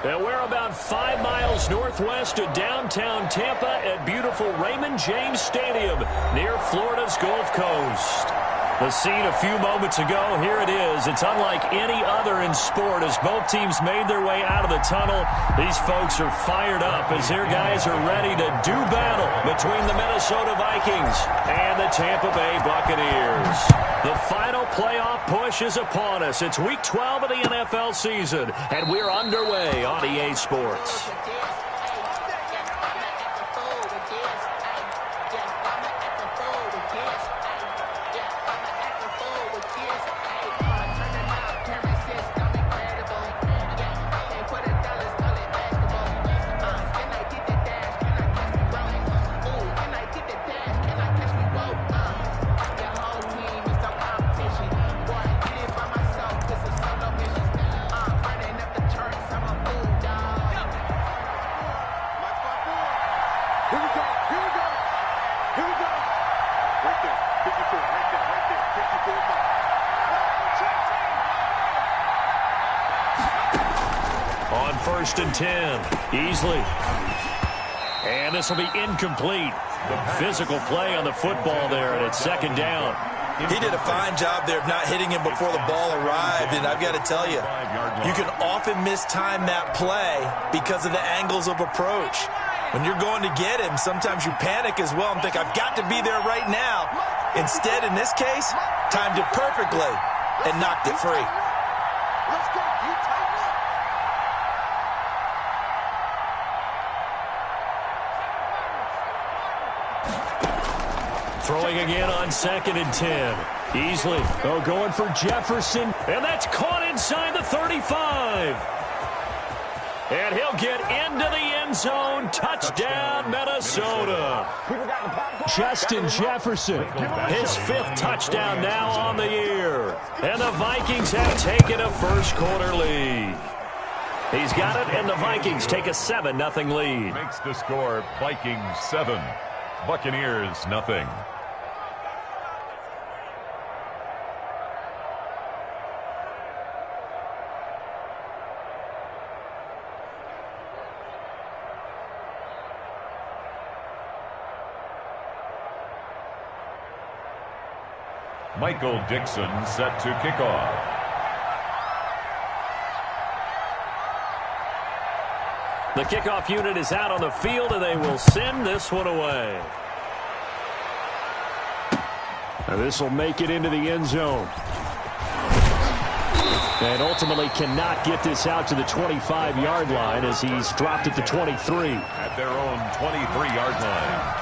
And we're about 5 miles northwest of downtown Tampa at beautiful Raymond James Stadium near Florida's Gulf Coast. The scene a few moments ago, here it is. It's unlike any other in sport as both teams made their way out of the tunnel. These folks are fired up as their guys are ready to do battle between the Minnesota Vikings and the Tampa Bay Buccaneers. The final playoff push is upon us. It's Week 12 of the NFL season, and we're underway on EA Sports. On 1st and 10, easily. And this will be incomplete. Physical play on the football there, and it's 2nd down. He did a fine job there of not hitting him before the ball arrived, and I've got to tell you, you can often mistime that play because of the angles of approach. When you're going to get him, sometimes you panic as well and think, I've got to be there right now. Instead, in this case, timed it perfectly and knocked it free. Throwing again on 2nd and 10. Easily. Oh, going for Jefferson. And that's caught inside the 35. And he'll get into the end zone. Touchdown, Minnesota. Justin Jefferson, his 5th touchdown now on the year. And the Vikings have taken a first-quarter lead. He's got it, and the Vikings take a 7-0 lead. Makes the score Vikings 7, Buccaneers 0. Michael Dixon set to kick off. The kickoff unit is out on the field, and they will send this one away. And this will make it into the end zone. And ultimately cannot get this out to the 25-yard line as he's dropped at the 23. At their own 23-yard line.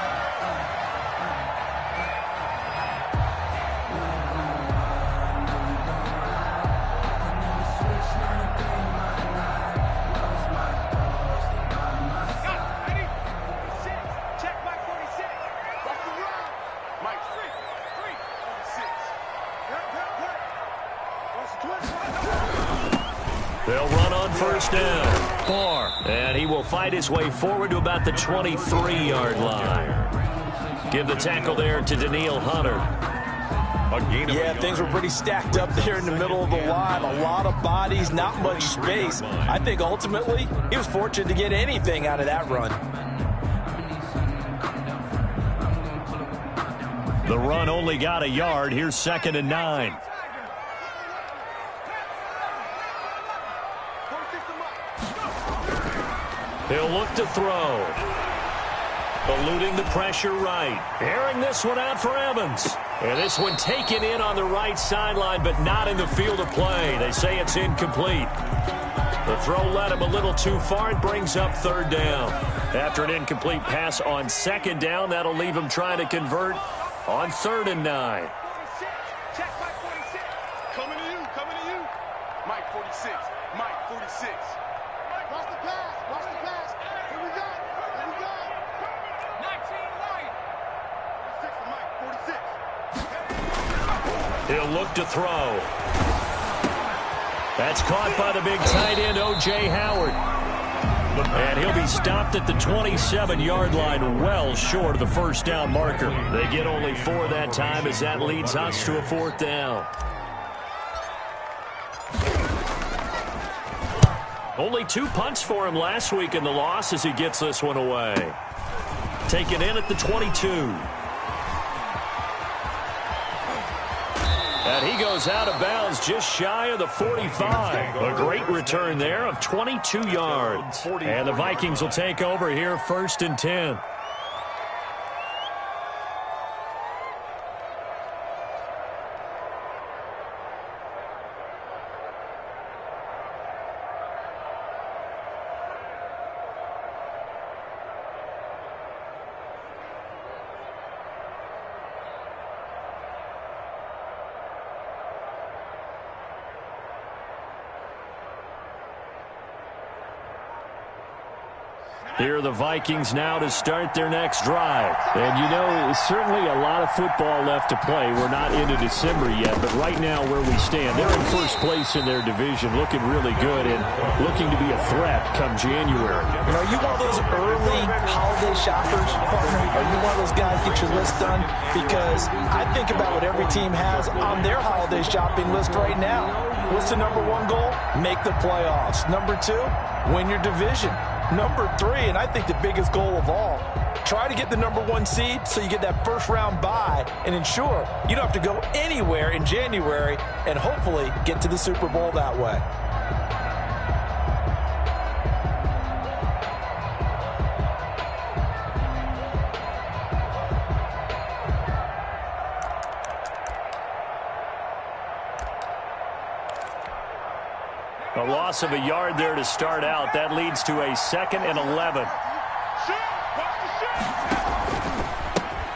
They'll run on 1st down. Barr. And he will fight his way forward to about the 23-yard line. Give the tackle there to Daniil Hunter. Yeah, things were pretty stacked up there in the middle of the line. A lot of bodies, not much space. I think ultimately he was fortunate to get anything out of that run. The run only got a yard. Here's 2nd and 9. He'll look to throw. Eluding the pressure right. Airing this one out for Evans. And this one taken in on the right sideline, but not in the field of play. They say it's incomplete. The throw led him a little too far. It brings up 3rd down. After an incomplete pass on 2nd down, that'll leave him trying to convert on 3rd and 9. Check Mike 46. Coming to you, coming to you. Mike 46, Mike 46. Watch the pass, watch the pass. Here we go, here we go. 19 Lion. 46 for Mike, 46. He'll look to throw. That's caught by the big tight end, O.J. Howard. And he'll be stopped at the 27-yard line, well short of the 1st down marker. They get only 4 that time as that leads us to a 4th down. Only 2 punts for him last week in the loss as he gets this one away. Taken in at the 22. And he goes out of bounds just shy of the 45. A great return there of 22 yards. And the Vikings will take over here 1st and 10. Here are the Vikings now to start their next drive. And, you know, certainly a lot of football left to play. We're not into December yet, but right now where we stand, they're in first place in their division, looking really good and looking to be a threat come January. You know, are you one of those early holiday shoppers, partner? Are you one of those guys get your list done? Because I think about what every team has on their holiday shopping list right now. What's the number 1 goal? Make the playoffs. Number 2, win your division. Number 3, and I think the biggest goal of all, try to get the number 1 seed so you get that first-round bye and ensure you don't have to go anywhere in January and hopefully get to the Super Bowl that way. A loss of a yard there to start out. That leads to a 2nd and 11.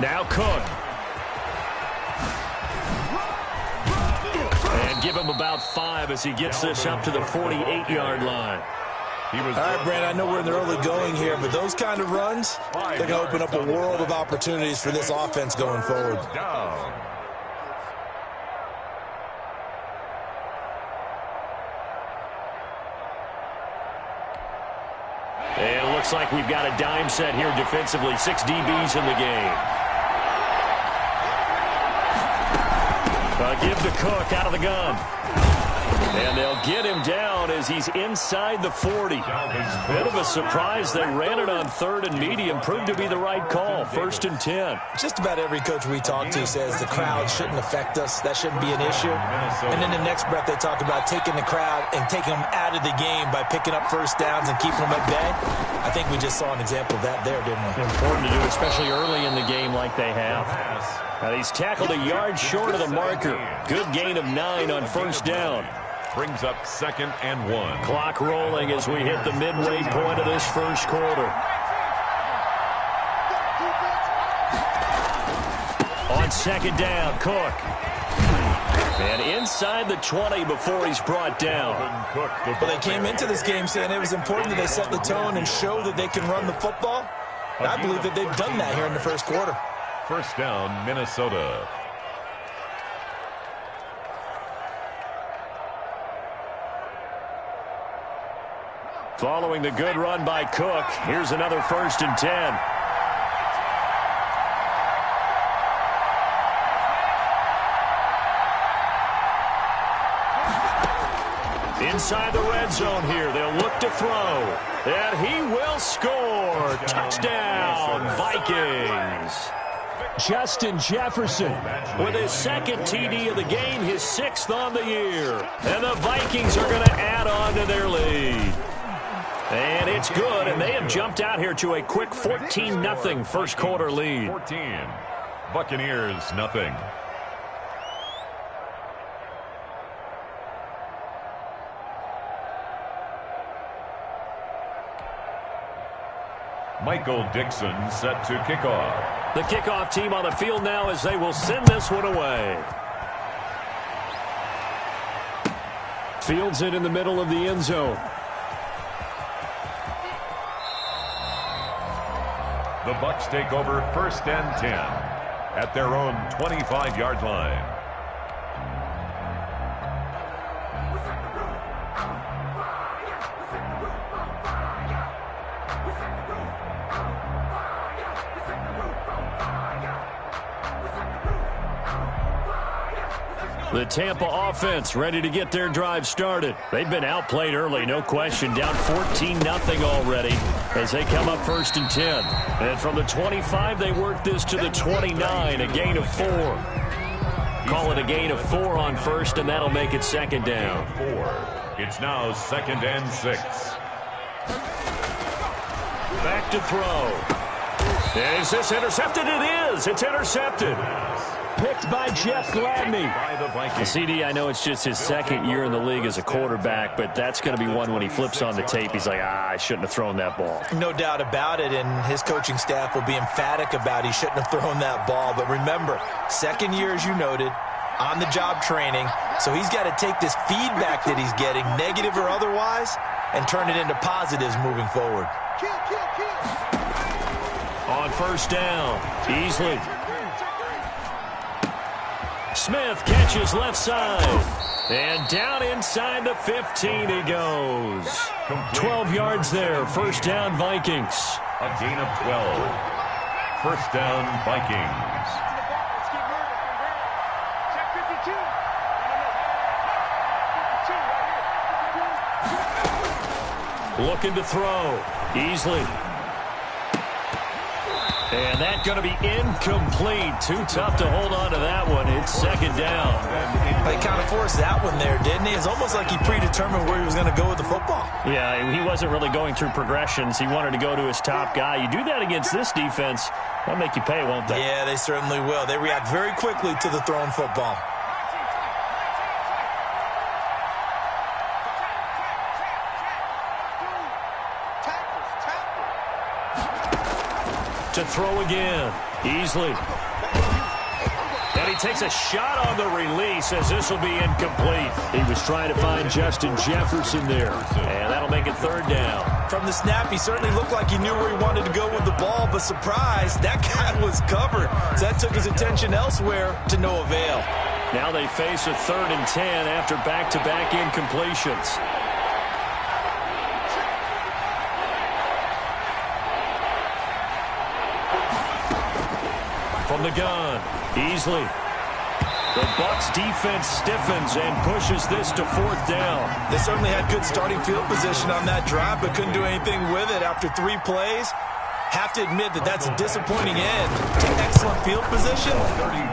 Now Cook. And give him about 5 as he gets this up to the 48-yard line. All right, Brandon, I know we're in the early going here, but those kind of runs, they're going to open up a world of opportunities for this offense going forward. And it looks like we've got a dime set here defensively. 6 DBs in the game. Give to Cook out of the gun. And they'll get him down as he's inside the 40. Bit of a surprise. They ran it on 3rd and medium. Proved to be the right call. 1st and 10. Just about every coach we talk to says the crowd shouldn't affect us. That shouldn't be an issue. And then the next breath they talk about taking the crowd and taking them out of the game by picking up first downs and keeping them at bay. I think we just saw an example of that there, didn't we? Important to do, especially early in the game like they have. Now he's tackled a yard short of the marker. Good gain of 9 on 1st down. Brings up 2nd and 1. Clock rolling as we hit the midway point of this 1st quarter. On 2nd down, Cook. And inside the 20 before he's brought down. But they came into this game saying it was important that they set the tone and show that they can run the football. And I believe that they've done that here in the 1st quarter. 1st down, Minnesota. Following the good run by Cook, here's another 1st and 10. Inside the red zone here, they'll look to throw. And he will score. Touchdown, Vikings. Justin Jefferson with his 2nd TD of the game, his 6th on the year. And the Vikings are going to add on to their lead. And it's good, and they have jumped out here to a quick 14-0 1st quarter lead. 14. Buccaneers, nothing. Michael Dixon set to kickoff. The kickoff team on the field now as they will send this one away. Fields it in the middle of the end zone. The Bucs take over 1st and 10 at their own 25-yard line. The Tampa offense ready to get their drive started. They've been outplayed early, no question. Down 14-0 already as they come up 1st and 10. And from the 25, they work this to the 29, a gain of 4. Call it a gain of 4 on 1st, and that'll make it 2nd down. 4. It's now 2nd and 6. Back to throw. Is this intercepted? It is. It's intercepted. Picked by Jeff Gladney. CD, I know it's just his 2nd year in the league as a quarterback, but that's going to be one when he flips on the tape. He's like, I shouldn't have thrown that ball. No doubt about it, and his coaching staff will be emphatic about he shouldn't have thrown that ball. But remember, 2nd year, as you noted, on-the-job training, so he's got to take this feedback that he's getting, negative or otherwise, and turn it into positives moving forward. On 1st down, Easley. Smith catches left side. And down inside the 15 he goes. 12 yards there. 1st down, Vikings. A gain of 12. 1st down, Vikings. Looking to throw. Easley. And that's going to be incomplete. Too tough to hold on to that one. It's 2nd down. They kind of forced that one there, didn't he? It's almost like he predetermined where he was going to go with the football. Yeah, he wasn't really going through progressions. He wanted to go to his top guy. You do that against this defense, they'll make you pay, won't they? Yeah, they certainly will. They react very quickly to the thrown football. To throw again. Easley. And he takes a shot on the release as this will be incomplete. He was trying to find Justin Jefferson there. And that'll make it 3rd down. From the snap, he certainly looked like he knew where he wanted to go with the ball, but surprise, that guy was covered. So that took his attention elsewhere to no avail. Now they face a 3rd and 10 after back-to-back incompletions. From the gun, Easley. The Bucs defense stiffens and pushes this to 4th down. They certainly had good starting field position on that drive, but couldn't do anything with it after 3 plays. Have to admit that that's a disappointing end to excellent field position.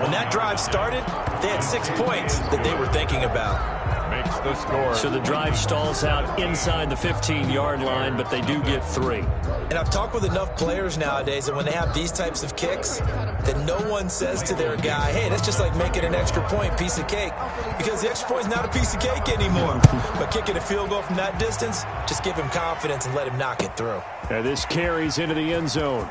When that drive started, they had 6 points that they were thinking about. Makes the score. So the drive stalls out inside the 15-yard line, but they do get 3. And I've talked with enough players nowadays that when they have these types of kicks, that no one says to their guy, hey, that's just like making an extra point, piece of cake. Because the extra point is not a piece of cake anymore. But kicking a field goal from that distance, just give him confidence and let him knock it through. And this carries into the end zone.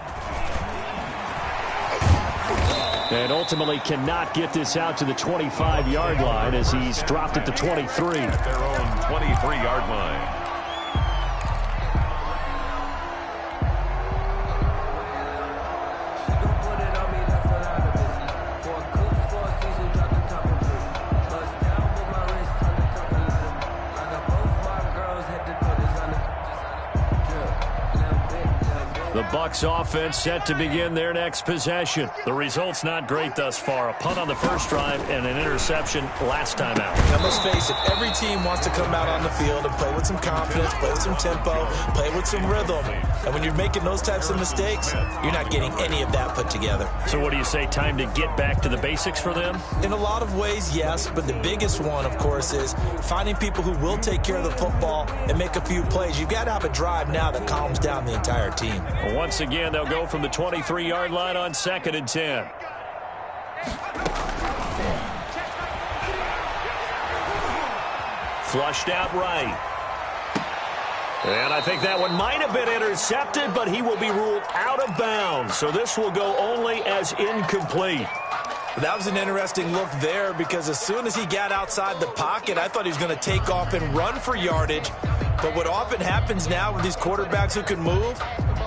And ultimately cannot get this out to the 25-yard line as he's dropped at the 23. At their own 23-yard line. The Bucs offense set to begin their next possession. The result's not great thus far. A punt on the first drive and an interception last time out. Now, let's face it, every team wants to come out on the field and play with some confidence, play with some tempo, play with some rhythm. And when you're making those types of mistakes, you're not getting any of that put together. So what do you say, time to get back to the basics for them? In a lot of ways, yes, but the biggest one, of course, is finding people who will take care of the football and make a few plays. You've got to have a drive now that calms down the entire team. Once again, they'll go from the 23-yard line on 2nd and 10. Flushed out right. And I think that one might have been intercepted, but he will be ruled out of bounds. So this will go only as incomplete. That was an interesting look there because as soon as he got outside the pocket, I thought he was going to take off and run for yardage. But what often happens now with these quarterbacks who can move,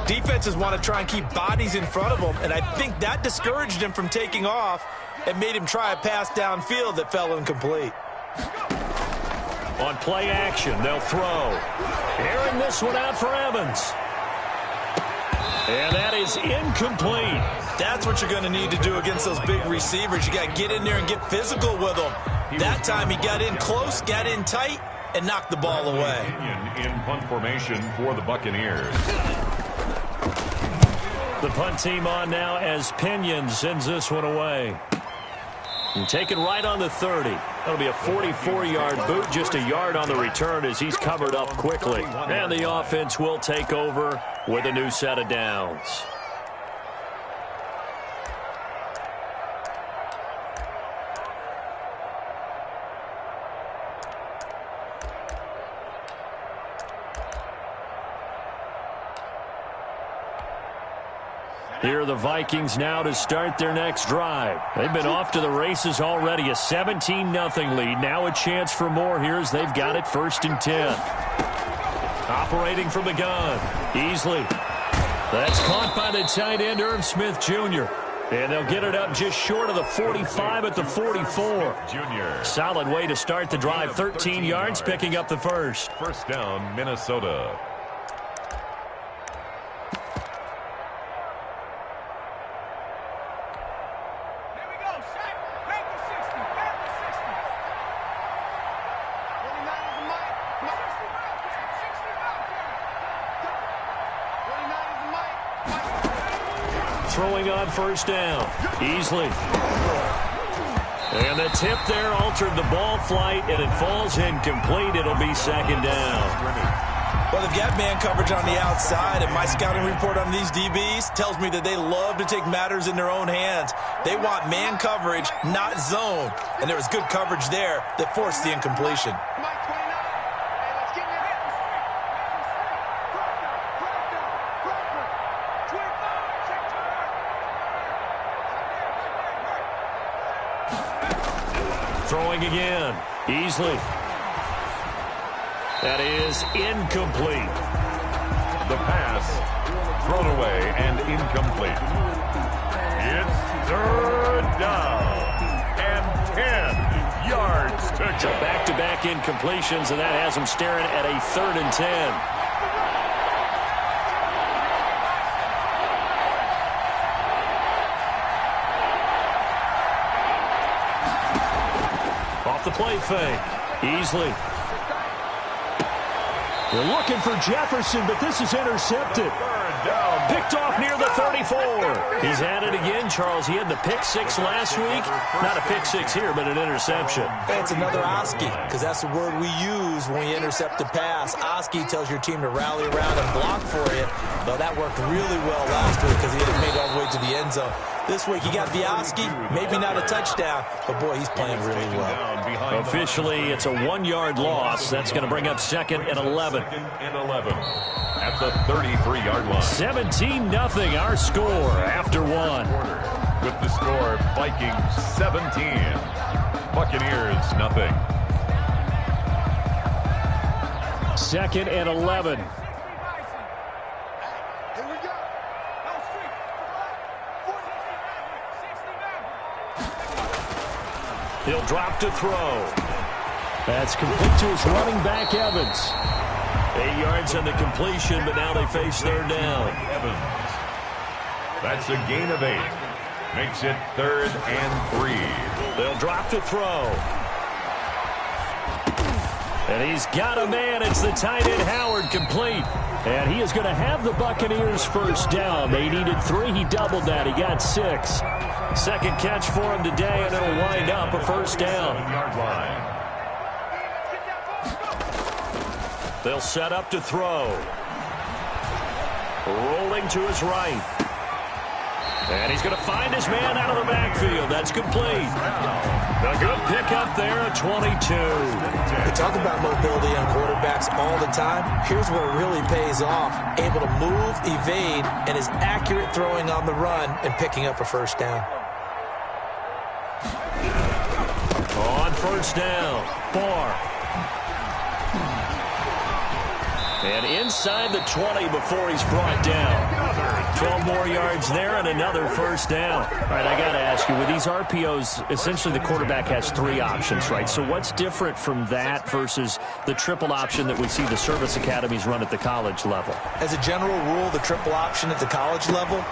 defenses want to try and keep bodies in front of them, and I think that discouraged him from taking off and made him try a pass downfield that fell incomplete. On play action, they'll throw. Airing this one out for Evans. And that is incomplete. That's what you're going to need to do against those big receivers. You got to get in there and get physical with them. That time he got in close, got in tight, and knocked the ball away. In punt formation for the Buccaneers. The punt team on now as Pinion sends this one away. And taken right on the 30. That'll be a 44-yard boot, just a yard on the return as he's covered up quickly. And the offense will take over with a new set of downs. Here are the Vikings now to start their next drive. They've been off to the races already. A 17-0 lead. Now a chance for more here as they've got it 1st and 10. Operating from the gun. Easley. That's caught by the tight end, Irv Smith Jr. And they'll get it up just short of the 45 at the 44. Junior. Solid way to start the drive. 13 yards, picking up the first. First down, Minnesota. Throwing on first down. Easley. And the tip there altered the ball flight, and it falls incomplete. It'll be 2nd down. Well, they've got man coverage on the outside, and my scouting report on these DBs tells me that they love to take matters in their own hands. They want man coverage, not zone. And there was good coverage there that forced the incompletion. Throwing again. Easley. That is incomplete. The pass thrown away and incomplete. It's 3rd down and 10 yards to go. So back-to-back incompletions, and that has them staring at a 3rd and 10. The play fake. Easley. They're looking for Jefferson, but this is intercepted. Picked off near the 34. He's at it again, Charles. He had the pick 6 last week. Not a pick 6 here, but an interception. That's another Oski, because that's the word we use when we intercept a pass. Oski tells your team to rally around and block for you. Though that worked really well last week because he had made it all the way to the end zone. This week he got the Oski, maybe not a touchdown, but boy, he's playing really well. Officially, it's a 1-yard loss. That's going to bring up 2nd and 11. 2nd and 11 at the 33-yard line. 17-0 our score after 1. With the score, Vikings 17, Buccaneers 0. 2nd and 11. He'll drop to throw. That's complete to his running back, Evans. 8 yards on the completion, but now they face 3rd down. Evans. That's a gain of 8. Makes it 3rd and 3. They'll drop to throw. And he's got a man. It's the tight end, Howard, complete. And he is going to have the Buccaneers 1st down. They needed 3. He doubled that. He got 6. 2nd catch for him today, and it'll wind up a 1st down. They'll set up to throw. Rolling to his right. And he's going to find his man out of the backfield. That's complete. A good pickup there at 22. We talk about mobility on quarterbacks all the time. Here's where it really pays off. Able to move, evade, and is accurate throwing on the run and picking up a 1st down. On 1st down, Barr. And inside the 20 before he's brought down. 12 more yards there and another 1st down. All right, I got to ask you, with these RPOs, essentially the quarterback has 3 options, right? So what's different from that versus the triple option that we see the service academies run at the college level? As a general rule, the triple option at the college level,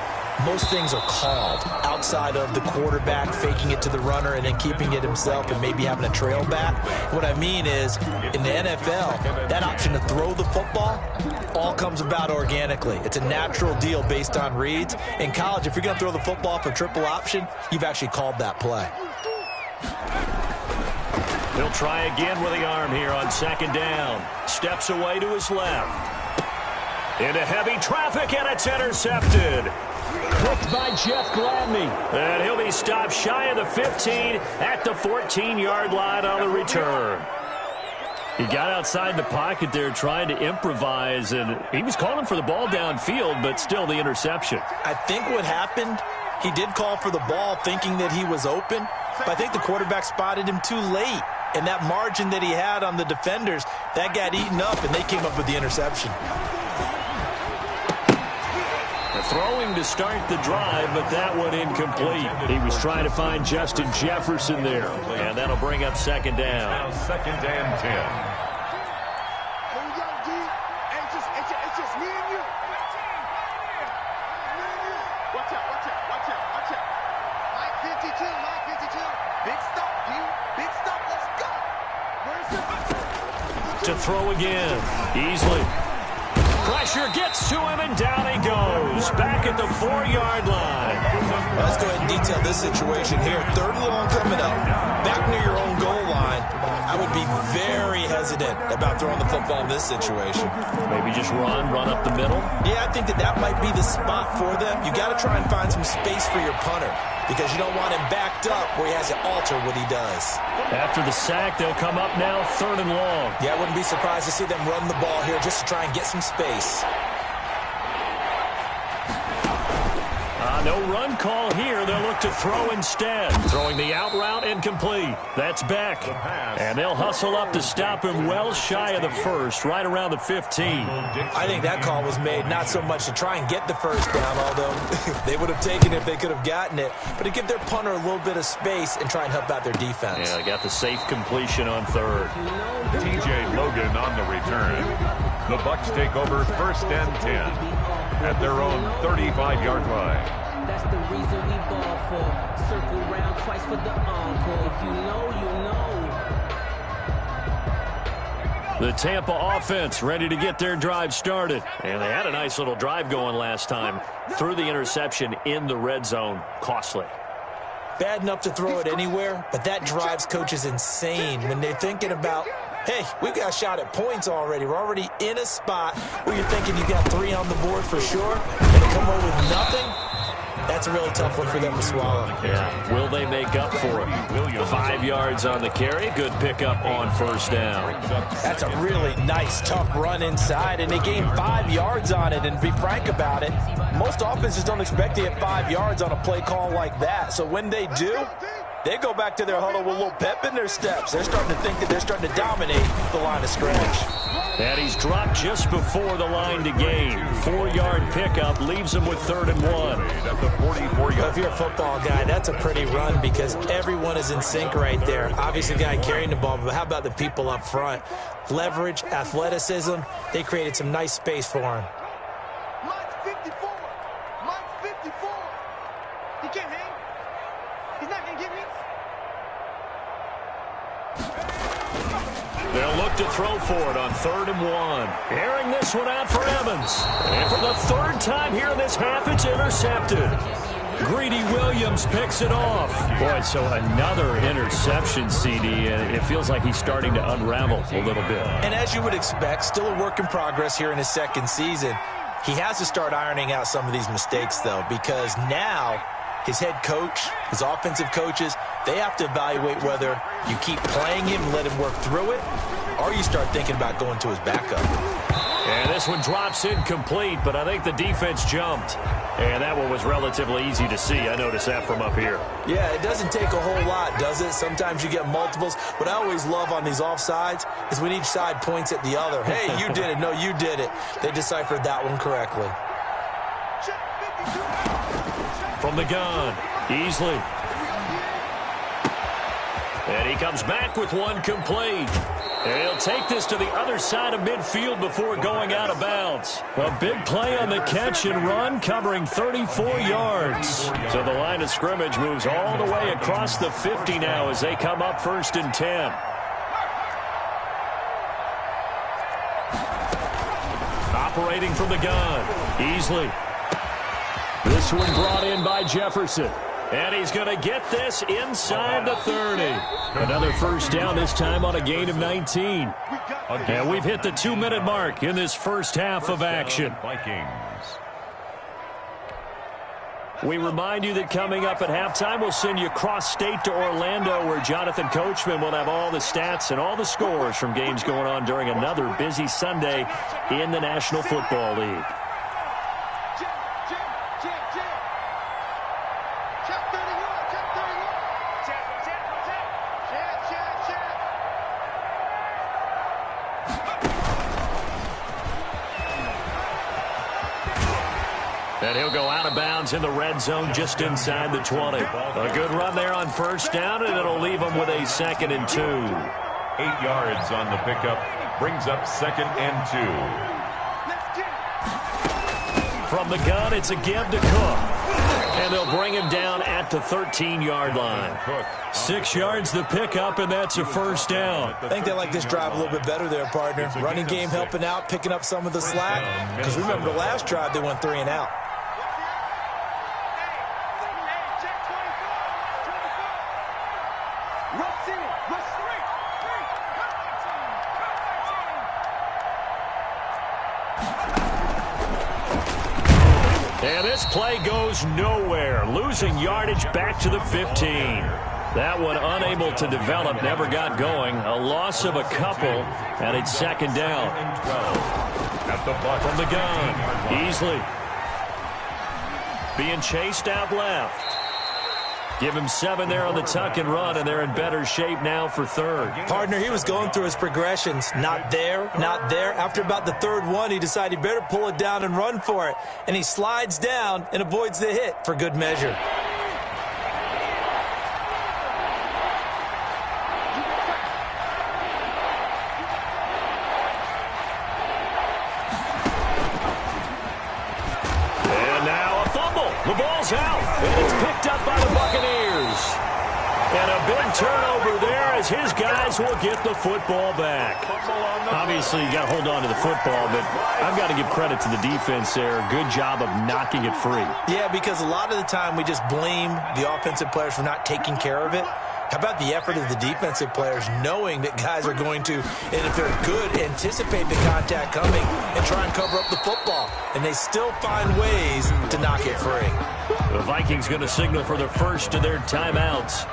most things are called outside of the quarterback faking it to the runner and then keeping it himself and maybe having a trail back. What I mean is, in the NFL, that option to throw the football all comes about organically. It's a natural deal based on reads. In college, if you're going to throw the football for triple option, you've actually called that play. He'll try again with the arm here on second down. Steps away to his left. Into heavy traffic, and it's intercepted. Picked by Jeff Gladney. And he'll be stopped shy of the 15 at the 14-yard line on the return. He got outside the pocket there trying to improvise, and he was calling for the ball downfield, but still the interception. I think what happened, he did call for the ball thinking that he was open, but I think the quarterback spotted him too late. And that margin that he had on the defenders, that got eaten up, and they came up with the interception. Throwing to start the drive, but that one incomplete. He was trying to find Justin Jefferson there. And that'll bring up second down. Now second and 10. Here we go, D. It's just me and you. Watch out, watch out, watch out, watch out. Mike 52, Mike 52. Big stop, D. Big stop, let's go. Where's the... To throw again. Easily. Pressure gets to him, and down he goes. Back at the 4-yard line. Let's go ahead and detail this situation here. Third and long coming up. Back near your own goal line. I would be very hesitant about throwing the football in this situation. Maybe just run up the middle. Yeah, I think that might be the spot for them. You got to try and find some space for your punter because you don't want him backed up where he has to alter what he does. After the sack, they'll come up now third and long. Yeah, I wouldn't be surprised to see them run the ball here just to try and get some space. No run call here. They'll look to throw instead. Throwing the out route incomplete. That's Beck. And they'll hustle up to stop him well shy of the first, right around the 15. I think that call was made not so much to try and get the first down, although they would have taken it if they could have gotten it, but to give their punter a little bit of space and try and help out their defense. Yeah, got the safe completion on third. TJ Logan on the return. The Bucs take over first and 10 at their own 35-yard line. That's the reason we ball for. Circle round twice for the encore. If you know, you know. The Tampa offense ready to get their drive started. And they had a nice little drive going last time. Threw the interception in the red zone. Costly. Bad enough to throw it anywhere, but that drives coaches insane when they're thinking about, hey, we've got a shot at points already. We're already in a spot where you're thinking you got 3 on the board for sure, and to come away with nothing. That's a really tough one for them to swallow. Yeah. Will they make up for it? 5 yards on the carry. Good pickup on first down. That's a really nice, tough run inside, and they gained 5 yards on it. And to be frank about it, most offenses don't expect to get 5 yards on a play call like that. So when they do, they go back to their huddle with a little pep in their steps. They're starting to think that they're starting to dominate the line of scrimmage. And he's dropped just before the line to gain. 4-yard pickup leaves him with 3rd and 1. At the 44-yard. If you're a football guy, that's a pretty run because everyone is in sync right there. Obviously, the guy carrying the ball, but how about the people up front? Leverage, athleticism, they created some nice space for him. Mike 54. Mike 54. He can't hang. He's not going to get me. They'll look to throw for it on 3rd and 1. Airing this one out for Evans. And for the 3rd time here in this half, it's intercepted. Greedy Williams picks it off. Boy, so another interception, CD, and it feels like he's starting to unravel a little bit. And as you would expect, still a work in progress here in his 2nd season. He has to start ironing out some of these mistakes, though, because now his head coach, his offensive coaches, they have to evaluate whether you keep playing him and let him work through it, or you start thinking about going to his backup. And this one drops incomplete, but I think the defense jumped. And that one was relatively easy to see. I noticed that from up here. Yeah, it doesn't take a whole lot, does it? Sometimes you get multiples. What I always love on these offsides is when each side points at the other. Hey, you did it. No, you did it. They deciphered that one correctly. From the gun, Easley. And he comes back with one complete. And he'll take this to the other side of midfield before going out of bounds. A big play on the catch and run, covering 34 yards. So the line of scrimmage moves all the way across the 50 now as they come up 1st and 10. Operating from the gun, Easley. This one brought in by Jefferson. And he's going to get this inside the 30. Another first down, this time on a gain of 19. And we've hit the 2-minute mark in this first half of action. We remind you that coming up at halftime, we'll send you cross-state to Orlando, where Jonathan Coachman will have all the stats and all the scores from games going on during another busy Sunday in the National Football League. And he'll go out of bounds in the red zone just inside the 20. A good run there on first down, and it'll leave him with a 2nd and 2. 8 yards on the pickup. Brings up 2nd and 2. From the gun, it's a give to Cook. And they'll bring him down at the 13-yard line. 6 yards the pickup, and that's a first down. I think they like this drive a little bit better there, partner. Running game helping out, picking up some of the slack. Because remember, the last drive, they went 3 and out. And this play goes nowhere, losing yardage back to the 15. That one unable to develop, never got going. A loss of a couple, and it's 2nd down. From the gun, Easley. Being chased out left. Give him 7 there on the tuck and run, and they're in better shape now for 3rd. Partner, he was going through his progressions. Not there, not there. After about the 3rd one, he decided he better pull it down and run for it. And he slides down and avoids the hit for good measure. And now a fumble. The ball's out, and it's picked up by the Buccaneers. And a big turnover there as his guys will get the football back. Obviously, you got to hold on to the football, but I've got to give credit to the defense there. Good job of knocking it free. Yeah, because a lot of the time we just blame the offensive players for not taking care of it. How about the effort of the defensive players knowing that guys are going to, and if they're good, anticipate the contact coming and try and cover up the football. And they still find ways to knock it free. The Vikings going to signal for the first of their timeouts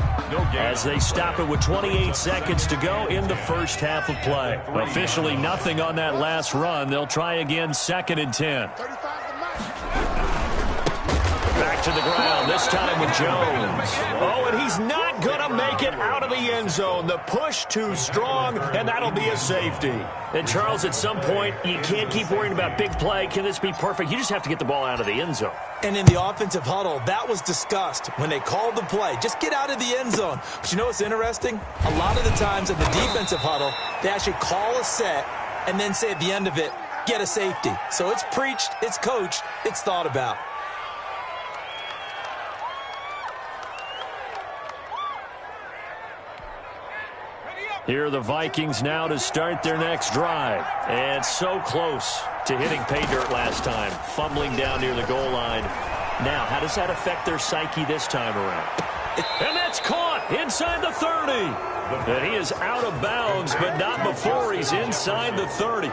as they stop it with 28 seconds to go in the first half of play. Officially nothing on that last run. They'll try again, 2nd and 10. Back to the ground, this time with Jones. Oh, and he's not going to make it out of the end zone. The push too strong, and that'll be a safety. And, Charles, at some point, you can't keep worrying about big play. Can this be perfect? You just have to get the ball out of the end zone. And in the offensive huddle, that was discussed when they called the play. Just get out of the end zone. But you know what's interesting? A lot of the times in the defensive huddle, they actually call a set and then say at the end of it, get a safety. So it's preached, it's coached, it's thought about. Here are the Vikings now to start their next drive. And so close to hitting pay dirt last time, fumbling down near the goal line. Now, how does that affect their psyche this time around? And that's caught inside the 30. And he is out of bounds, but not before he's inside the 30.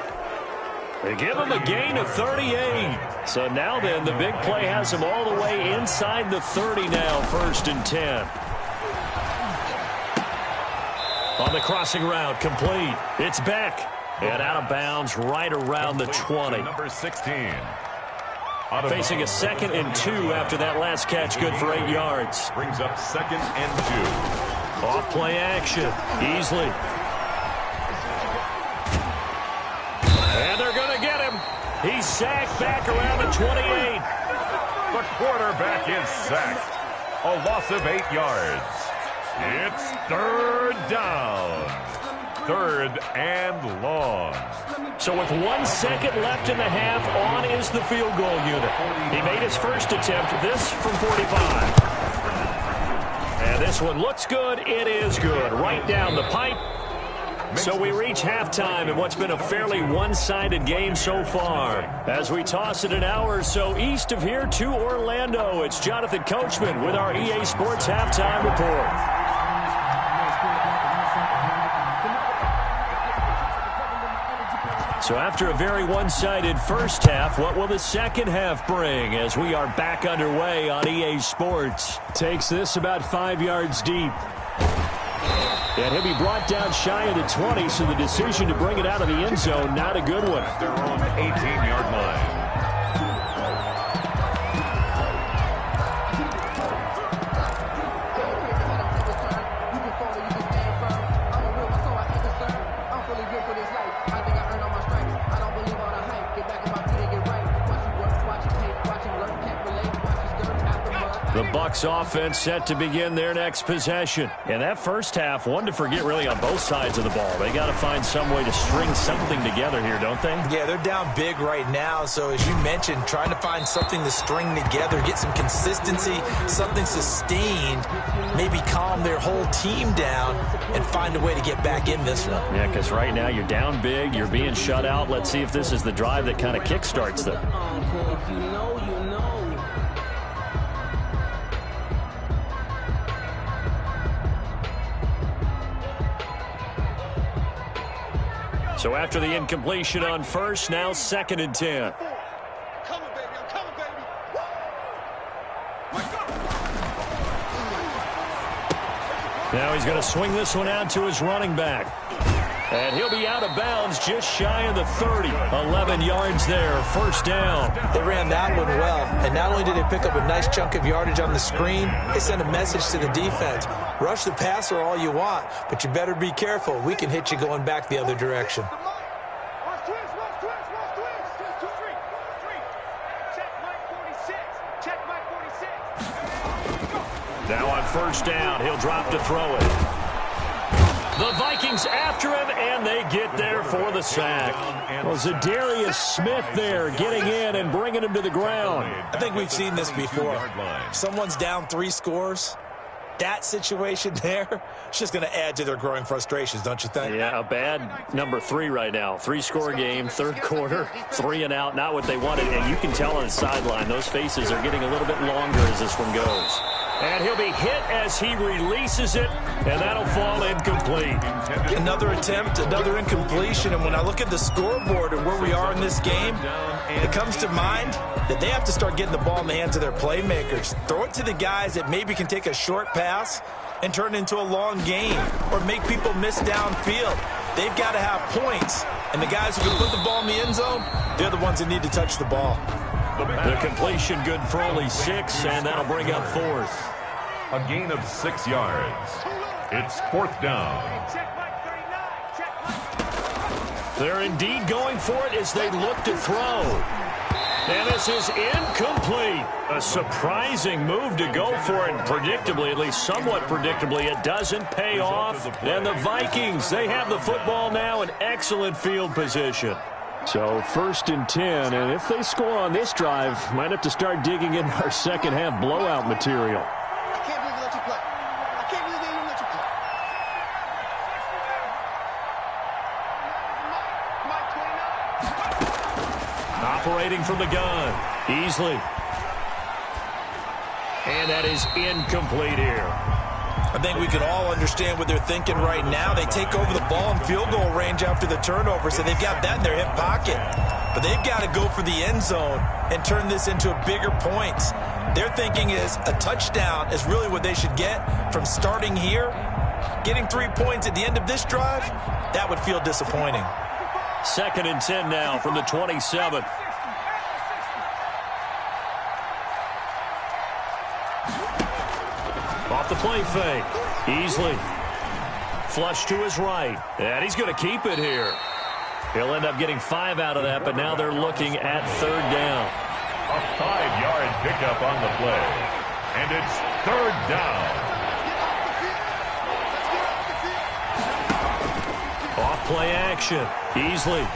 They give him a gain of 38. So now then, the big play has him all the way inside the 30 now, 1st and 10. On the crossing route, complete. It's back. And out of bounds right around the 20. Number 16. Facing a 2nd and 2 after that last catch, good for 8 yards. Brings up 2nd and 2. Off play action. Easley. And they're going to get him. He's sacked back around the 28. The quarterback is sacked. A loss of 8 yards. It's 3rd down. 3rd and long. So with 1 second left in the half, on is the field goal unit. He made his first attempt, this from 45. And this one looks good. It is good. Right down the pipe. So we reach halftime in what's been a fairly one-sided game so far. As we toss it an hour or so east of here to Orlando, it's Jonathan Coachman with our EA Sports Halftime Report. So after a very one-sided first half, what will the second half bring as we are back underway on EA Sports? Takes this about 5 yards deep. And he'll be brought down shy of the 20, so the decision to bring it out of the end zone, not a good one. At their own 18-yard line. The Bucs offense set to begin their next possession. And that first half, one to forget really on both sides of the ball. They got to find some way to string something together here, don't they? Yeah, they're down big right now. So as you mentioned, trying to find something to string together, get some consistency, something sustained, maybe calm their whole team down and find a way to get back in this one. Yeah, because right now you're down big, you're being shut out. Let's see if this is the drive that kind of kickstarts them. If you know, you know. So after the incompletion on first, now 2nd and 10. Coming, baby. I'm coming, baby. Now he's going to swing this one out to his running back. And he'll be out of bounds just shy of the 30. 11 yards there, first down. They ran that one well, and not only did they pick up a nice chunk of yardage on the screen, they sent a message to the defense. Rush the passer all you want, but you better be careful. We can hit you going back the other direction. Watch twist. Check Mike 46. Check Mike 46. Now on first down, he'll drop to throw it. The Vikings after him, and they get there for the sack. Well, Zadarius Smith there getting in and bringing him to the ground. I think we've seen this before. If someone's down 3 scores, that situation there, it's just going to add to their growing frustrations, don't you think? Yeah, a bad number 3 right now. 3-score game, 3rd quarter, 3 and out, not what they wanted. And you can tell on the sideline, those faces are getting a little bit longer as this one goes. And he'll be hit as he releases it, and that'll fall incomplete. Another attempt, another incompletion, and when I look at the scoreboard and where we are in this game, it comes to mind that they have to start getting the ball in the hands of their playmakers. Throw it to the guys that maybe can take a short pass and turn it into a long game or make people miss downfield. They've got to have points, and the guys who can put the ball in the end zone, they're the ones that need to touch the ball. The completion good for only 6, and that'll bring up 4th. A gain of 6 yards. It's 4th down. Check Mike 39. They're indeed going for it as they look to throw. And this is incomplete. A surprising move to go for it. Predictably, at least somewhat predictably, it doesn't pay off. And the Vikings, they have the football now in excellent field position. So 1st and 10, and if they score on this drive, might have to start digging in our second half blowout material. I can't believe they let you play. I can't believe they even let you play. Mike 29. Operating from the gun, Easley. And that is incomplete here. I think we can all understand what they're thinking right now. They take over the ball in field goal range after the turnover, so they've got that in their hip pocket. But they've got to go for the end zone and turn this into a bigger point. Their thinking is a touchdown is really what they should get from starting here. Getting 3 points at the end of this drive, that would feel disappointing. 2nd and 10 now from the 27th. Off the play fake. Easley. Flush to his right. And he's going to keep it here. He'll end up getting 5 out of that, but now they're looking at 3rd down. A 5-yard pickup on the play. And it's 3rd down. Play action. Easley.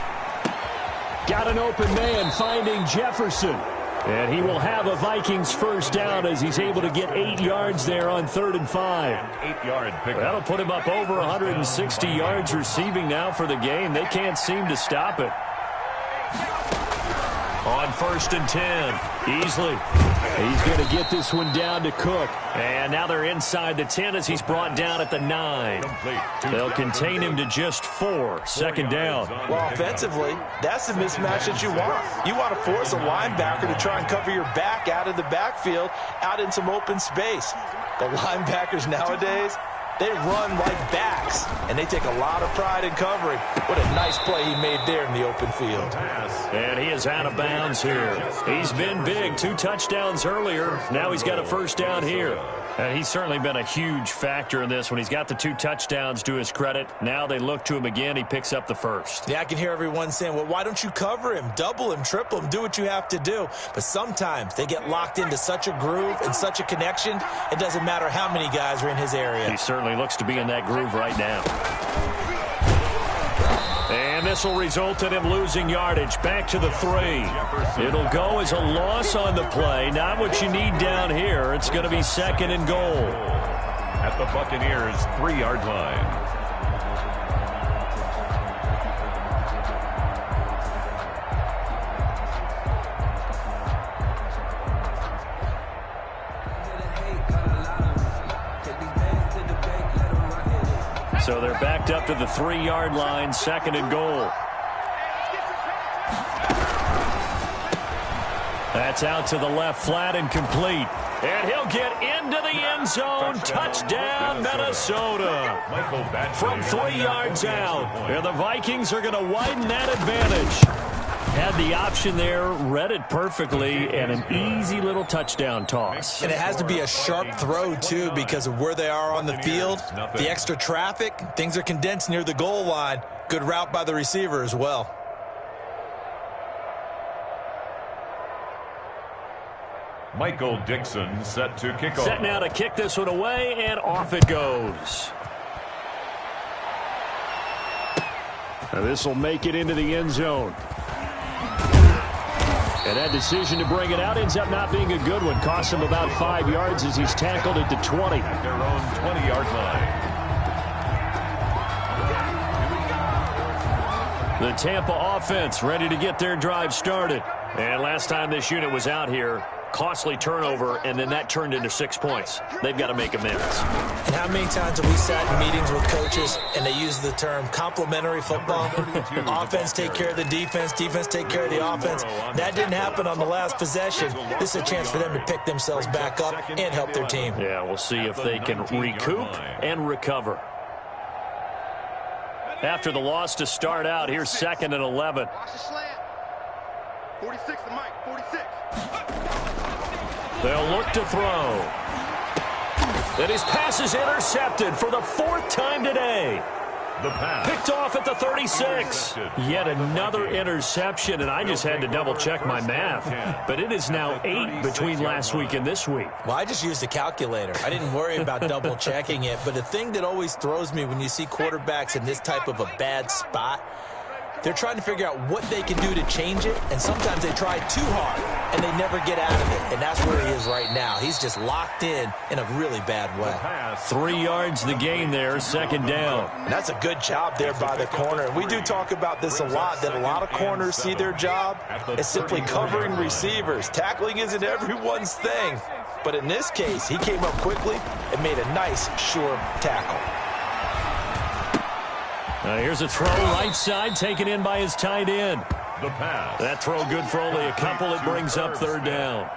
Got an open man finding Jefferson. And he will have a Vikings first down as he's able to get 8 yards there on 3rd and 5. 8-yard pickup. That'll put him up over 160 yards receiving now for the game. They can't seem to stop it. On 1st and 10, Easley. He's going to get this one down to Cook. And now they're inside the 10 as he's brought down at the 9. They'll contain him to just 4. 2nd down. Well, offensively, that's the mismatch that you want. You want to force a linebacker to try and cover your back out of the backfield, out in some open space. The linebackers nowadays, they run like backs, and they take a lot of pride in covering. What a nice play he made there in the open field. And he is out of bounds here. He's been big. 2 touchdowns earlier. Now he's got a first down here. And he's certainly been a huge factor in this when he's got the 2 touchdowns to his credit. Now they look to him again. He picks up the first. Yeah, I can hear everyone saying, well, why don't you cover him, double him, triple him, do what you have to do. But sometimes they get locked into such a groove and such a connection, it doesn't matter how many guys are in his area. He certainly looks to be in that groove right now. And this will result in him losing yardage. Back to the 3. It'll go as a loss on the play. Not what you need down here. It's going to be 2nd and goal. At the Buccaneers' 3-yard line. So they're backed up to the 3-yard line, 2nd and goal. That's out to the left, flat and complete. And he'll get into the end zone. Touchdown, Minnesota. From 3 yards out. And the Vikings are going to widen that advantage. Had the option there, read it perfectly, and an easy little touchdown toss. And it has to be a sharp throw, too, because of where they are on the field. The extra traffic, things are condensed near the goal line. Good route by the receiver as well. Michael Dixon set to kick off. Set now to kick this one away, and off it goes. Now this will make it into the end zone. And that decision to bring it out ends up not being a good one. Costs him about 5 yards as he's tackled at the 20. At their own 20-yard line. The Tampa offense ready to get their drive started. And last time this unit was out here, costly turnover, and then that turned into 6 points. They've got to make amends. And how many times have we sat in meetings with coaches and they use the term complementary football? Offense take care of the defense, defense take care of the offense. That didn't happen on the last possession. This is a chance for them to pick themselves back up and help their team. Yeah, we'll see if they can recoup and recover. After the loss to start out, here's 2nd and 11. Watch the slant. 46 to Mike, 46. They'll look to throw. And his pass is intercepted for the 4th time today. The pass. Picked off at the 36. Yet another interception, and I just had to double-check my math. But it is now 8 between last week and this week. Well, I just used a calculator. I didn't worry about double-checking it. But the thing that always throws me when you see quarterbacks in this type of a bad spot, they're trying to figure out what they can do to change it, and sometimes they try too hard, and they never get out of it. And that's where he is right now. He's just locked in a really bad way. 3 yards the gain there, 2nd down. And that's a good job there by the corner. And we do talk about this a lot, that a lot of corners see their job as simply covering receivers. Tackling isn't everyone's thing. But in this case, he came up quickly and made a nice, sure tackle. Here's a throw right side, taken in by his tight end. The pass. That throw good for only a couple. It brings up 3rd down.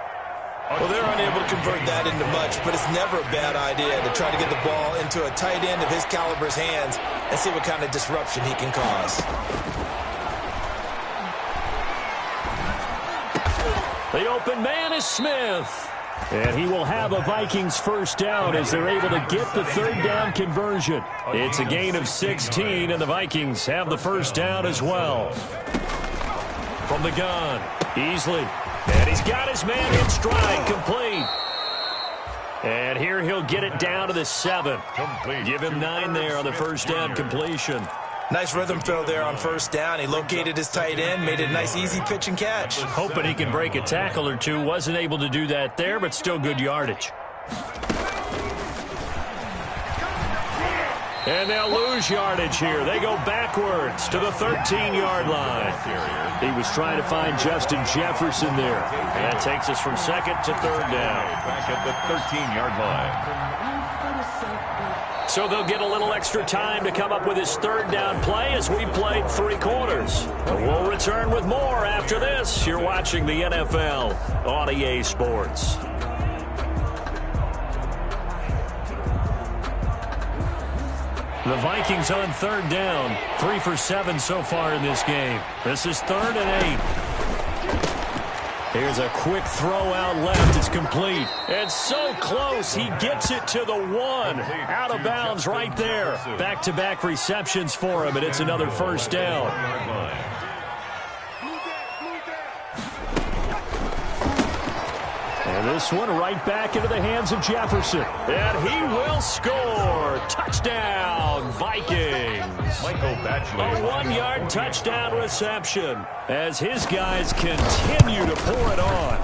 Well, they're unable to convert that into much, but it's never a bad idea to try to get the ball into a tight end of his caliber's hands and see what kind of disruption he can cause. The open man is Smith. And he will have a Vikings first down as they're able to get the 3rd down conversion. It's a gain of 16, and the Vikings have the first down as well. From the gun, Easley. And he's got his man in stride, complete. And here he'll get it down to the 7. Complete. Give him 9 there on the first down completion. Nice rhythm throw there on first down. He located his tight end, made it a nice easy pitch and catch. Hoping he could break a tackle or two. Wasn't able to do that there, but still good yardage. And they'll lose yardage here. They go backwards to the 13-yard line. He was trying to find Justin Jefferson there. And that takes us from second to third down. Back at the 13-yard line. So they'll get a little extra time to come up with his third down play as we played 3 quarters. And we'll return with more after this. You're watching the NFL on EA Sports. The Vikings on third down. 3 for 7 so far in this game. This is 3rd and 8. Here's a quick throw out left. It's complete. And so close. He gets it to the 1. Out of bounds right there. Back-to-back receptions for him, and it's another first down. And this one right back into the hands of Jefferson. And he will score. Touchdown, Vikings. Michael Batchley. A 1-yard touchdown reception as his guys continue to pour it on.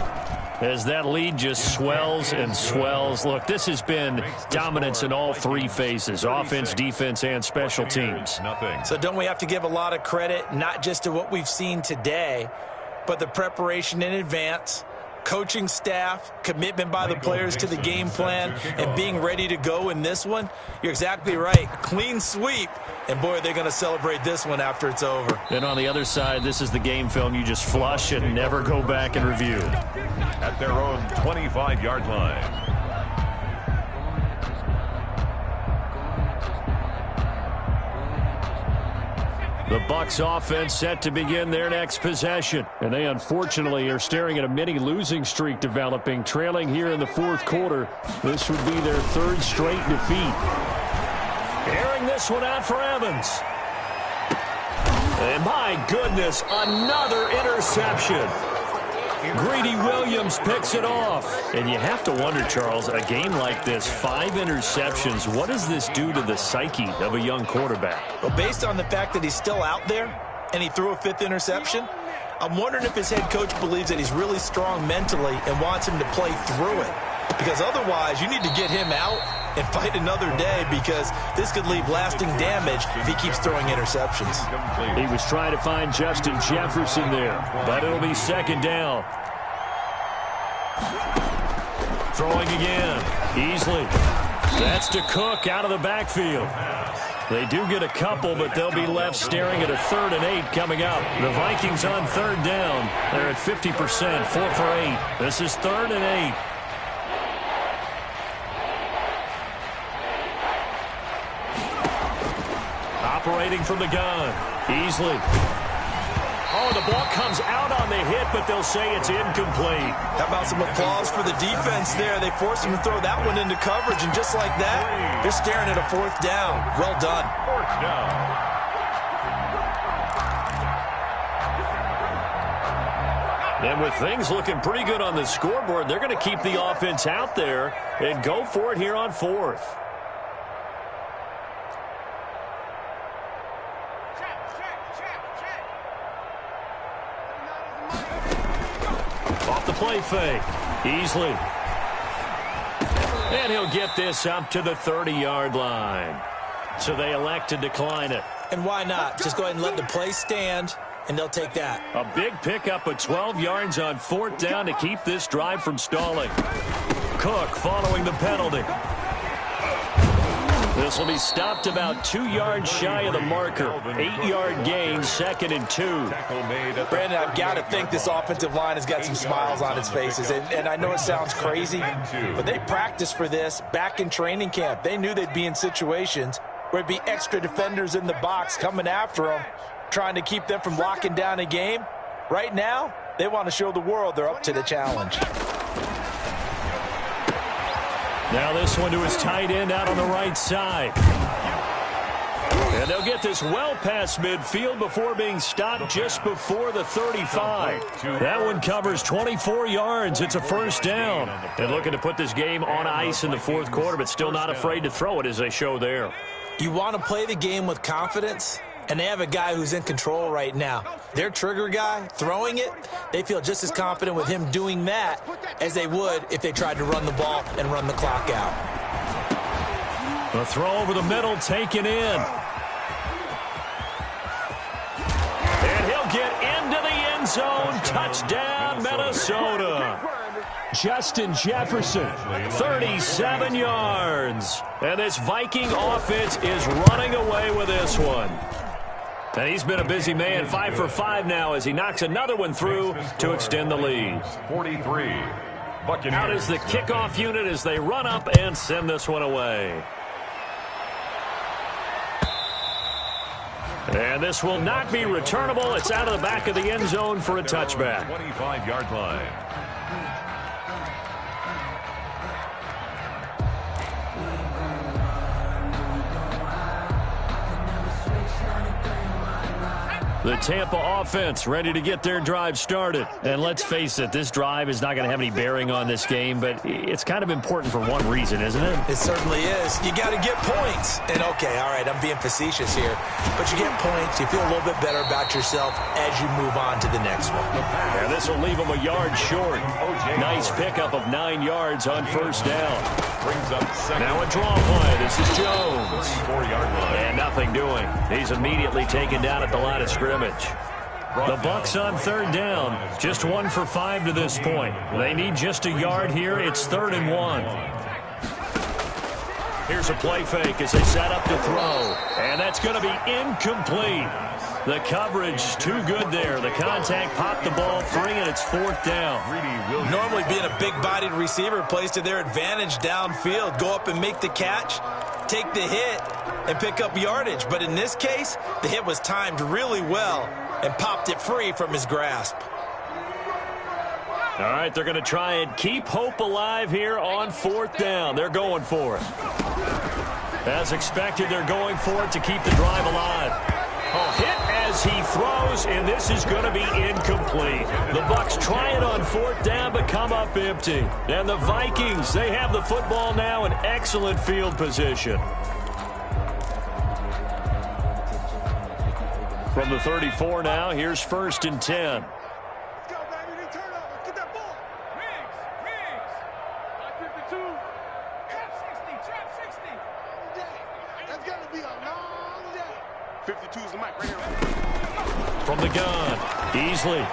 As that lead just swells and swells. Look, this has been dominance in all 3 phases, offense, defense, and special teams. So don't we have to give a lot of credit, not just to what we've seen today, but the preparation in advance, coaching staff, commitment by the players to the game plan, and being ready to go in this one? You're exactly right. Clean sweep. And, boy, they're going to celebrate this one after it's over. And on the other side, this is the game film you just flush and never go back and review. At their own 25-yard line. The Bucs offense set to begin their next possession. And they unfortunately are staring at a mini losing streak developing, trailing here in the 4th quarter. This would be their 3rd straight defeat. Airing this one out for Evans. And my goodness, another interception. Greedy Williams picks it off. And you have to wonder, Charles, a game like this, 5 interceptions, what does this do to the psyche of a young quarterback? Well, based on the fact that he's still out there and he threw a 5th interception, I'm wondering if his head coach believes that he's really strong mentally and wants him to play through it. Because otherwise, you need to get him out and fight another day, because this could leave lasting damage if he keeps throwing interceptions. He was trying to find Justin Jefferson there, but it'll be 2nd down. Throwing again. Easily. That's to Cook out of the backfield. They do get a couple, but they'll be left staring at a 3rd and 8 coming up. The Vikings on 3rd down. They're at 50%, 4 for 8. This is 3rd and 8. Operating from the gun. Easily. Oh, the ball comes out on the hit, but they'll say it's incomplete. How about some applause for the defense there? They forced him to throw that one into coverage, and just like that, they're staring at a 4th down. Well done. 4th down. And with things looking pretty good on the scoreboard, they're going to keep the offense out there and go for it here on 4th. Off the play fake. Easily. And he'll get this up to the 30-yard line. So they elect to decline it. And why not? Just go ahead and let the play stand, and they'll take that. A big pickup of 12 yards on 4th down to keep this drive from stalling. Cook following the penalty. This will be stopped about 2 yards shy of the marker. 8-yard gain, 2nd and 2. Brandon, I've got to think this offensive line has got some smiles on its faces. And I know it sounds crazy, but they practiced for this back in training camp. They knew they'd be in situations where it'd be extra defenders in the box coming after them, trying to keep them from locking down a game. Right now, they want to show the world they're up to the challenge. Now this one to his tight end out on the right side. And they'll get this well past midfield before being stopped just before the 35. That one covers 24 yards. It's a 1st down. And looking to put this game on ice in the 4th quarter, but still not afraid to throw it as they show there. You want to play the game with confidence? and they have a guy who's in control right now. Their trigger guy, throwing it, they feel just as confident with him doing that as they would if they tried to run the ball and run the clock out. The throw over the middle taken in. And he'll get into the end zone. Touchdown, Minnesota. Justin Jefferson, 37 yards. And this Viking offense is running away with this one. And he's been a busy man, 5 for 5 now as he knocks another one through to extend the lead. 43. Buccaneers. Out is the kickoff unit as they run up and send this one away. And this will not be returnable. It's out of the back of the end zone for a touchback. 25-yard line. The Tampa offense ready to get their drive started. And let's face it, this drive is not going to have any bearing on this game, but it's kind of important for one reason, isn't it? It certainly is. You got to get points. And, okay, all right, I'm being facetious here. But you get points, you feel a little bit better about yourself as you move on to the next one. And this will leave them a yard short. Nice pickup of 9 yards on first down. Brings up second. Now a draw play. This is Jones. 34-yard line. And nothing doing. He's immediately taken down at the line of scrimmage. The Bucks on third down. Just 1 for 5 to this point. They need just a yard here. It's 3rd and 1. Here's a play fake as they set up to throw. And that's going to be incomplete. The coverage too good there. The contact popped the ball free, and it's 4th down. Normally being a big-bodied receiver plays to their advantage downfield. Go up and make the catch, take the hit, and pick up yardage. But in this case, the hit was timed really well and popped it free from his grasp. All right, they're going to try and keep hope alive here on 4th down. They're going for it. As expected, they're going for it to keep the drive alive. Oh, hit as he throws, and this is going to be incomplete. The Bucks try it on 4th down, but come up empty. And the Vikings, they have the football now in excellent field position. From the 34 now, here's 1st and 10. Let's go, baby. They turn over. Get that ball. Riggs. 52. Trap 60. That's got to be a long day. 52 is the mic right here. From the gun, Easley.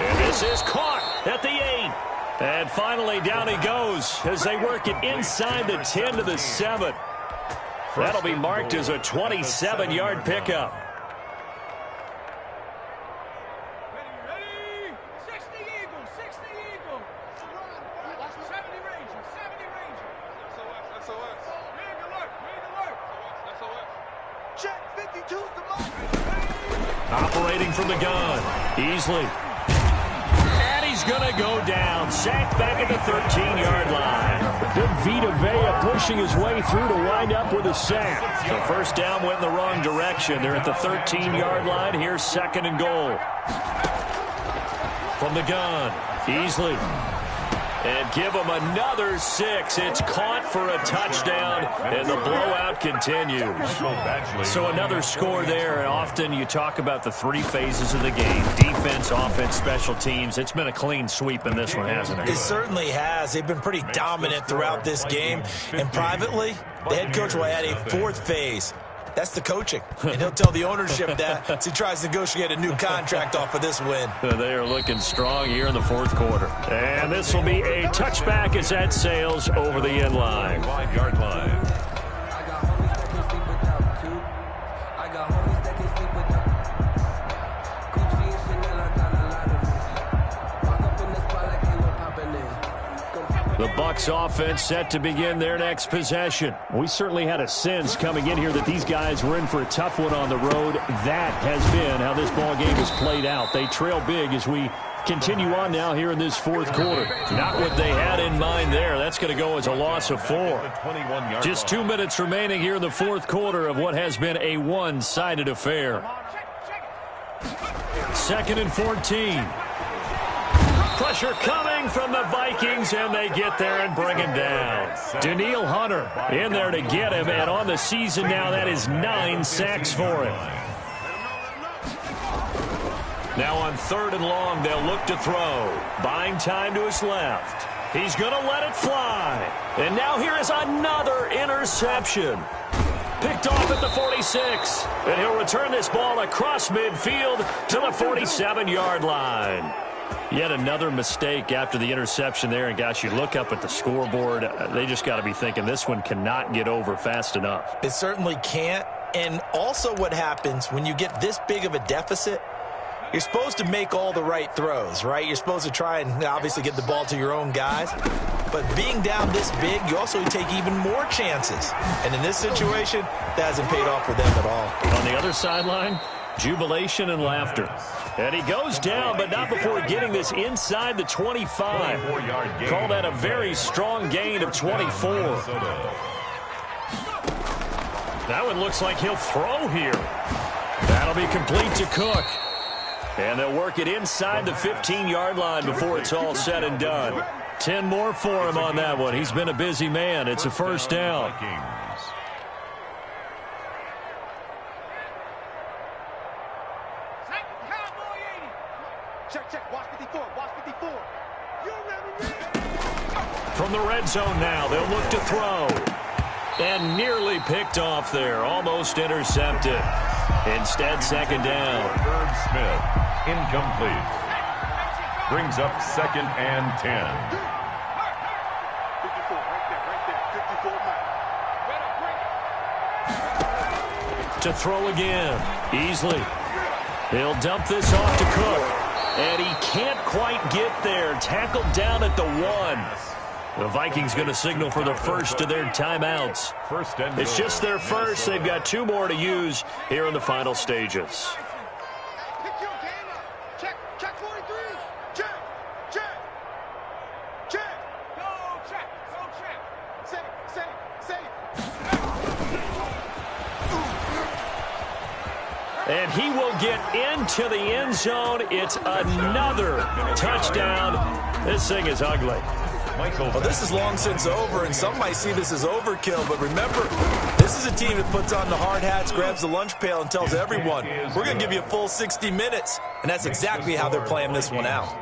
And this is caught at the 8. And finally down he goes as they work it inside the 10 to the 7. That'll be marked as a 27-yard pickup. Ready. 60 Eagle. 70 Ranger. SOS. Read alert. SOS. Check 52's the mark. Operating from the gun, Easley. And he's going to go down. Sacked back at the 13-yard line. Big Vita Vea pushing his way through to wind up with a sack. So first down went in the wrong direction. They're at the 13-yard line. Here's 2nd and goal. From the gun, Easley. And give him another 6. It's caught for a touchdown, and the blowout continues. So another score there, and often you talk about the 3 phases of the game, defense, offense, special teams. It's been a clean sweep in this one, hasn't it? It certainly has. They've been pretty dominant throughout this game. And privately, the head coach will add a 4th phase. That's the coaching. And he'll tell the ownership that as he tries to negotiate a new contract off of this win. They are looking strong here in the 4th quarter. And this will be a touchback as that sails over the end line. 5-yard line. The Bucks offense set to begin their next possession. We certainly had a sense coming in here that these guys were in for a tough one on the road. That has been how this ball game has played out. They trail big as we continue on now here in this 4th quarter. Not what they had in mind there. That's going to go as a loss of 4. Just 2 minutes remaining here in the 4th quarter of what has been a one-sided affair. 2nd and 14. Pressure coming from the Vikings, and they get there and bring him down. Danielle Hunter in there to get him, and on the season now, that is 9 sacks for him. Now on 3rd and long, they'll look to throw. Buying time to his left. He's going to let it fly. And now here is another interception. Picked off at the 46. And he'll return this ball across midfield to the 47-yard line. Yet another mistake after the interception there. And, gosh, you look up at the scoreboard. They just got to be thinking this one cannot get over fast enough. It certainly can't. And also what happens when you get this big of a deficit, you're supposed to make all the right throws, right? You're supposed to try and obviously get the ball to your own guys. But being down this big, you also take even more chances. And in this situation, that hasn't paid off for them at all. On the other sideline, jubilation and laughter. And he goes down, but not before getting this inside the 25. Call that a very strong gain of 24. That one looks like he'll throw here. That'll be complete to Cook. And they'll work it inside the 15-yard line before it's all said and done. 10 more for him on that one. He's been a busy man. It's a first down. Check. Watch 54. Watch 54. From the red zone now, they'll look to throw. And nearly picked off there. Almost intercepted. Instead, second down. Herb Smith, incomplete. Brings up 2nd and 10. 54, right there. 54 man. To throw again. Easily. He'll dump this off to Cook. And he can't quite get there. Tackled down at the 1. The Vikings going to signal for the first of their timeouts. It's just their first. They've got 2 more to use here in the final stages. Pick your game up. Check 43. Check. Go check. Say. And he will get into the end zone. It's another touchdown. This thing is ugly. Well, this is long since over, and some might see this as overkill. But remember, this is a team that puts on the hard hats, grabs the lunch pail, and tells everyone, we're going to give you a full 60 minutes. And that's exactly how they're playing this one out.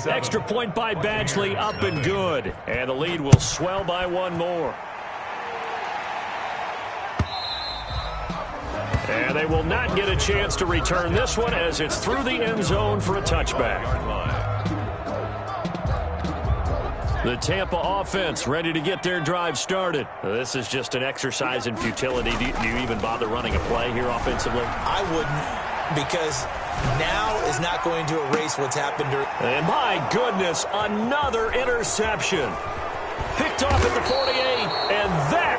Extra point by Badgley, up and good. And the lead will swell by 1 more. And they will not get a chance to return this one as it's through the end zone for a touchback. The Tampa offense ready to get their drive started. This is just an exercise in futility. Do you even bother running a play here offensively? I wouldn't, because now is not going to erase what's happened. And my goodness, another interception. Picked off at the 48, and that